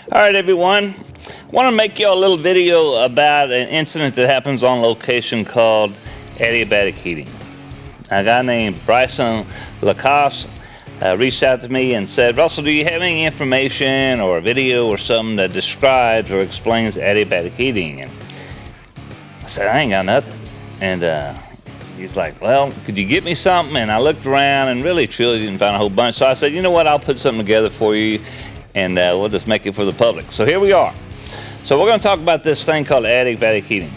All right, everyone. I want to make you a little video about an incident that happens on location called adiabatic heating. A guy named Bryson Lacoste reached out to me and said, Russell, do you have any information or a video or something that describes or explains adiabatic heating? And I said, I ain't got nothing. And he's like, well, could you get me something? And I looked around and really truly didn't find a whole bunch. So I said, you know what, I'll put something together for you and we'll just make it for the public. So here we are. So we're going to talk about this thing called adiabatic heating.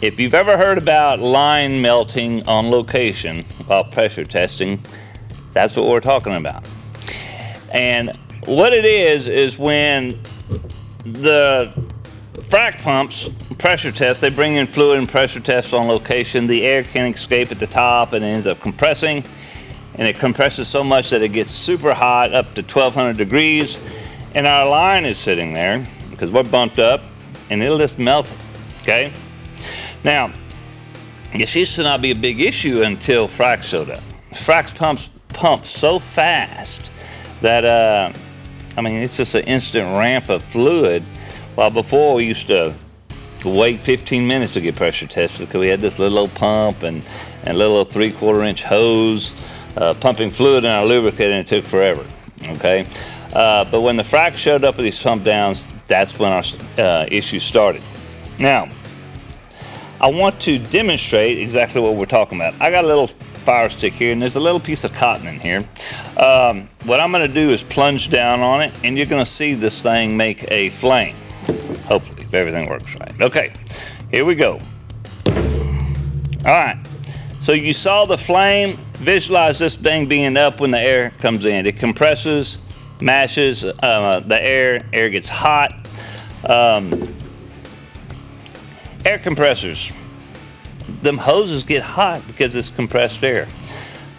If you've ever heard about line melting on location while pressure testing, that's what we're talking about. And what it is when the frac pumps pressure test, they bring in fluid and pressure tests on location, the air can't escape at the top and it ends up compressing. And it compresses so much that it gets super hot, up to 1200 degrees. And our line is sitting there because we're bumped up and it'll just melt it, okay? Now, this used to not be a big issue until frac showed up. Frac pump so fast that, I mean, it's just an instant ramp of fluid. While before we used to wait 15 minutes to get pressure tested because we had this little old pump and a little 3/4 inch hose pumping fluid in our lubricator, and it took forever, okay? But when the frac showed up with these pump downs, that's when our issue started. Now, I want to demonstrate exactly what we're talking about. I got a little fire stick here, and there's a little piece of cotton in here. What I'm going to do is plunge down on it, and you're going to see this thing make a flame. Hopefully, if everything works right. Okay, here we go. All right. So you saw the flame. Visualize this thing being up when the air comes in. It compresses, mashes the air gets hot. Air compressors, them hoses get hot because it's compressed air.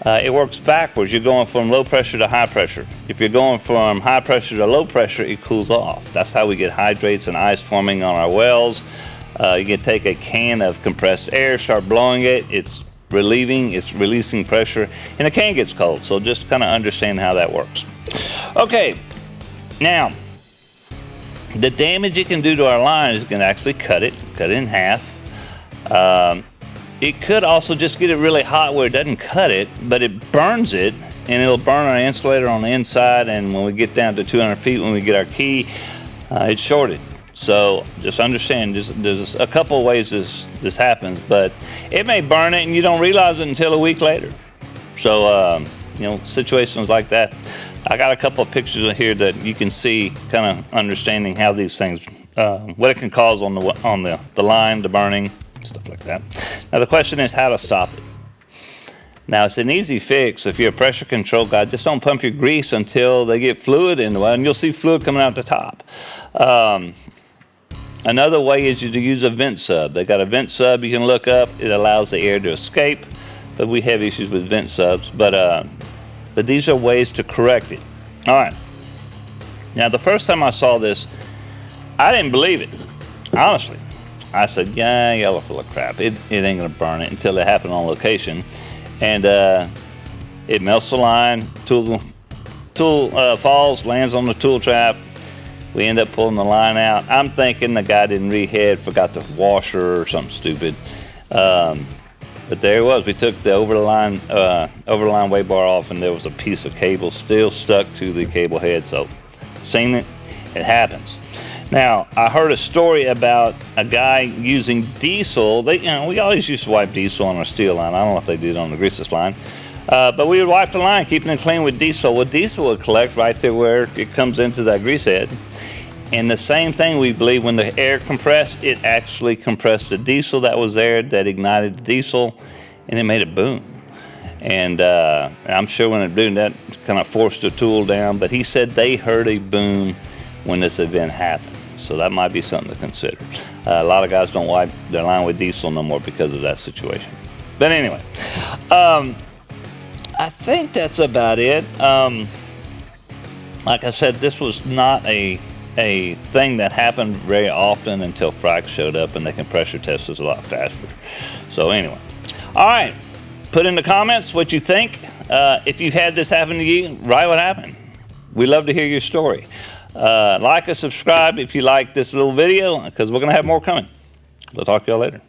It works backwards. You're going from low pressure to high pressure. If you're going from high pressure to low pressure, it cools off. That's how we get hydrates and ice forming on our wells. You can take a can of compressed air, start blowing it. It's relieving, it's releasing pressure, and the can gets cold. So just kind of understand how that works. Okay, now the damage it can do to our line is it can actually cut it in half. It could also just get it really hot where it doesn't cut it, but it burns it, and it'll burn our insulator on the inside. And when we get down to 200 feet, when we get our key, it's shorted. So just understand, there's a couple of ways this happens, but it may burn it and you don't realize it until a week later. So, you know, situations like that. I got a couple of pictures here that you can see, kind of understanding how these things, what it can cause on the line, the burning, stuff like that. Now the question is how to stop it. Now it's an easy fix. If you're a pressure control guy, just don't pump your grease until they get fluid in the well, and you'll see fluid coming out the top. Another way is to use a vent sub. They got a vent sub you can look up. It allows the air to escape, but we have issues with vent subs. But these are ways to correct it. All right. Now the first time I saw this, I didn't believe it. Honestly, I said, yeah, y'all are full of crap. It ain't gonna burn it until it happened on location, and it melts the line. Tool falls, lands on the tool trap. We end up pulling the line out. I'm thinking the guy didn't rehead, forgot the washer or something stupid. But there it was. We took the over the line way bar off, and there was a piece of cable still stuck to the cable head. So, seen it? It happens. Now, I heard a story about a guy using diesel. We always used to wipe diesel on our steel line. I don't know if they did on the greaseless line. But we would wipe the line, keeping it clean with diesel. Well, diesel would collect right there where it comes into that grease head. And the same thing, we believe, when the air compressed, it actually compressed the diesel that was there, that ignited the diesel, and it made it boom. And I'm sure when it boomed, that kind of forced the tool down. But he said they heard a boom when this event happened. So that might be something to consider. A lot of guys don't wipe their line with diesel no more because of that situation. But anyway, I think that's about it. Like I said, this was not a thing that happened very often until frac showed up, and they can pressure test us a lot faster. So anyway, all right, put in the comments what you think. If you've had this happen to you, write what happened. We love to hear your story. Like and subscribe if you like this little video, because we're going to have more coming. We'll talk to y'all later.